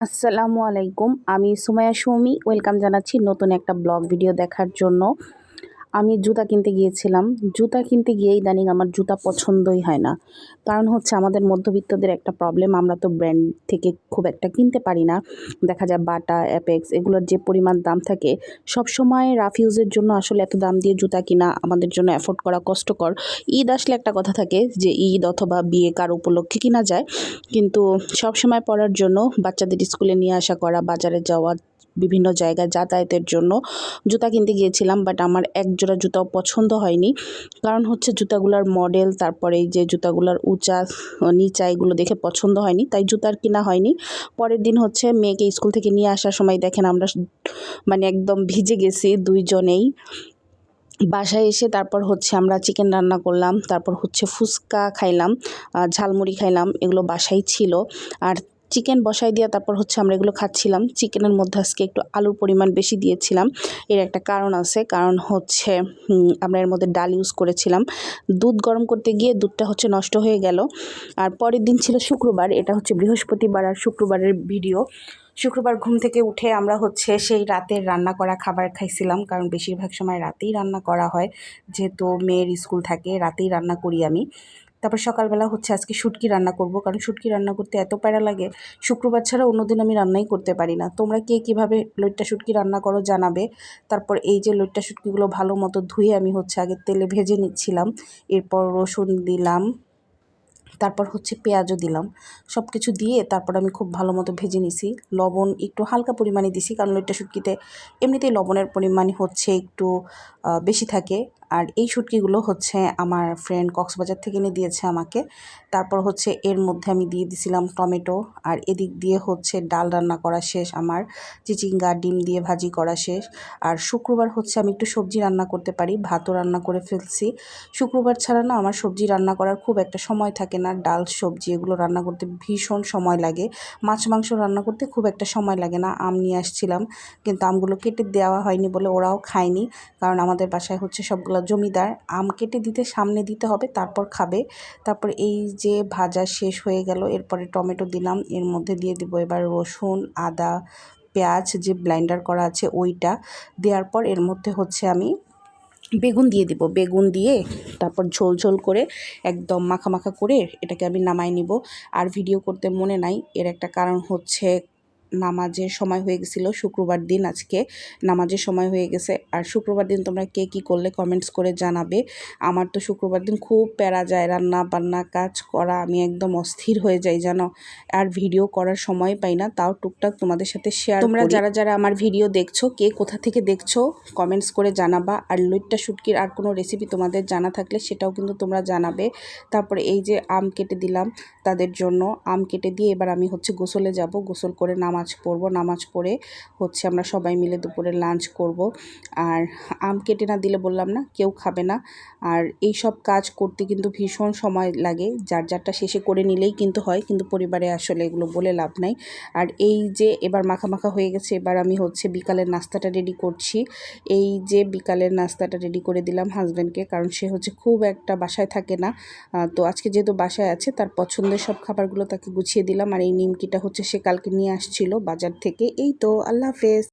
আসসালামু আলাইকুম। আমি সুমাইয়া সৌমি। ওয়েলকাম জানাচ্ছি নতুন একটা ব্লগ ভিডিও দেখার জন্য। আমি জুতা কিনতে গিয়েছিলাম। জুতা কিনতে গিয়ে ইদানিং আমার জুতা পছন্দই হয় না। কারণ হচ্ছে আমাদের মধ্যবিত্তদের একটা প্রবলেম, আমরা তো ব্র্যান্ড থেকে খুব একটা কিনতে পারি না। দেখা যায় বাটা, অ্যাপেক্স এগুলোর যে পরিমাণ দাম থাকে, সবসময় রাফ ইউজের জন্য আসলে এত দাম দিয়ে জুতা কিনা আমাদের জন্য অ্যাফোর্ড করা কষ্টকর। ঈদ আসলে একটা কথা থাকে যে ঈদ অথবা বিয়ে কার উপলক্ষে কিনা যায়, কিন্তু সবসময় পরার জন্য বাচ্চাদের স্কুলে নিয়ে আসা করা, বাজারে যাওয়া, বিভিন্ন জায়গায় যাতায়াতের জন্য জুতা কিনতে গিয়েছিলাম। বাট আমার এক জোড়া জুতাও পছন্দ হয়নি। কারণ হচ্ছে জুতাগুলার মডেল, তারপরে এই যে জুতাগুলার উঁচা নিচা, এগুলো দেখে পছন্দ হয়নি, তাই জুতার কিনা হয়নি। পরের দিন হচ্ছে মেয়েকে স্কুল থেকে নিয়ে আসার সময় দেখেন আমরা মানে একদম ভিজে গেছি দুইজনেই। বাসায় এসে তারপর হচ্ছে আমরা চিকেন রান্না করলাম, তারপর হচ্ছে ফুচকা খাইলাম, ঝালমুড়ি খাইলাম, এগুলো বাসায় ছিল। আর চিকেন বসাই দিয়ে তারপর হচ্ছে আমরা এগুলো খাচ্ছিলাম। চিকেনের মধ্যে আজকে একটু আলুর পরিমাণ বেশি দিয়েছিলাম। এর একটা কারণ আছে, কারণ হচ্ছে আমরা এর মধ্যে ডাল ইউজ করেছিলাম। দুধ গরম করতে গিয়ে দুধটা হচ্ছে নষ্ট হয়ে গেল। আর পরের দিন ছিল শুক্রবার, এটা হচ্ছে বৃহস্পতিবার আর শুক্রবারের ভিডিও। শুক্রবার ঘুম থেকে উঠে আমরা হচ্ছে সেই রাতের রান্না করা খাবার খাইছিলাম, কারণ বেশিরভাগ সময় রাতেই রান্না করা হয়, যেহেতু মেয়ের স্কুল থাকে রাতেই রান্না করি আমি। তারপর সকালবেলা হচ্ছে আজকে শুটকি রান্না করব, কারণ শুটকি রান্না করতে এত প্যারা লাগে, শুক্রবার ছাড়া অন্যদিন আমি রান্নাই করতে পারি না। তোমরা কে কীভাবে লইট্টা শুটকি রান্না করো জানাবে। তারপর এই যে লইট্টা শুটকিগুলো ভালো মতো ধুয়ে আমি হচ্ছে আগে তেলে ভেজে নিচ্ছিলাম, এরপর রসুন দিলাম, তারপর হচ্ছে পেঁয়াজও দিলাম। সব কিছু দিয়ে তারপর আমি খুব ভালো মতো ভেজে নিছি। লবণ একটু হালকা পরিমাণে দিছি, কারণ লইট্টা শুটকিতে এমনিতেই লবণের পরিমাণ হচ্ছে একটু বেশি থাকে। আর এই শুটকিগুলো হচ্ছে আমার ফ্রেন্ড কক্সবাজার থেকে এনে দিয়েছে আমাকে। তারপর হচ্ছে এর মধ্যে আমি দিয়ে দিছিলাম টমেটো। আর এদিক দিয়ে হচ্ছে ডাল রান্না করা শেষ আমার, চিচিঙ্গা ডিম দিয়ে ভাজি করা শেষ। আর শুক্রবার হচ্ছে আমি একটু সবজি রান্না করতে পারি, ভাতও রান্না করে ফেলছি। শুক্রবার ছাড়া না আমার সবজি রান্না করার খুব একটা সময় থাকে না। ডাল সবজি এগুলো রান্না করতে ভীষণ সময় লাগে। মাছ মাংস রান্না করতে খুব একটা সময় লাগে না। আম নিয়ে আসছিলাম, কিন্তু আমগুলো কেটে দেওয়া হয়নি বলে ওরাও খায়নি, কারণ আমাদের বাসায় হচ্ছে সবগুলো জমিদার। আম কেটে দিতে সামনে দিতে হবে, তারপর খাবে। তারপর এই যে ভাজা শেষ হয়ে গেল, এরপরে টমেটো দিলাম, এর মধ্যে দিয়ে দিব এবার রসুন, আদা, পেঁয়াজ যে ব্লেন্ডার করা আছে ওইটা দেওয়ার পর এর মধ্যে হচ্ছে আমি বেগুন দিয়ে দিব। বেগুন দিয়ে তারপর ঝোল ঝোল করে একদম মাখা মাখা করে এটাকে আমি নামাই নিব। আর ভিডিও করতে মনে নাই, এর একটা কারণ হচ্ছে নামাজের সময় হয়ে গেছিলো শুক্রবার দিন, আজকে নামাজের সময় হয়ে গেছে। আর শুক্রবার দিন তোমরা কে কী করলে কমেন্টস করে জানাবে। আমার তো শুক্রবার দিন খুব প্যারা যায়, রান্না বান্না কাজ করা, আমি একদম অস্থির হয়ে যাই জানো। আর ভিডিও করার সময় পাই না, তাও টুকটাক তোমাদের সাথে শেয়ার। তোমরা যারা যারা আমার ভিডিও দেখছো, কে কোথা থেকে দেখছো কমেন্টস করে জানাবা। আর লইট্টা শুটকির আর কোনো রেসিপি তোমাদের জানা থাকলে সেটাও কিন্তু তোমরা জানাবে। তারপরে এই যে আম কেটে দিলাম তাদের জন্য, আম কেটে দিয়ে এবার আমি হচ্ছে গোসলে যাব, গোসল করে নামাজ পড়ব, নামাজ পড়ে হচ্ছে আমরা সবাই মিলে দুপুরে লাঞ্চ করব। আর আম কেটে না দিলে বললাম না কেউ খাবে না। আর এই সব কাজ করতে কিন্তু ভীষণ সময় লাগে, যার যারটা শেষে করে নিলেই কিন্তু হয়, কিন্তু পরিবারে আসলে এগুলো বলে লাভ নাই। আর এই যে এবার মাখা মাখা হয়ে গেছে, এবার আমি হচ্ছে বিকালের নাস্তাটা রেডি করছি। এই যে বিকালের নাস্তাটা রেডি করে দিলাম হাজব্যান্ডকে, কারণ সে হচ্ছে খুব একটা বাসায় থাকে না। তো আজকে যেহেতু বাসায় আছে, তার পছন্দের সব খাবারগুলো তাকে গুছিয়ে দিলাম। আর এই নিমকিটা হচ্ছে সে কালকে নিয়ে আসছিল বাজার থেকে। এই তো, আল্লাহ হাফেজ।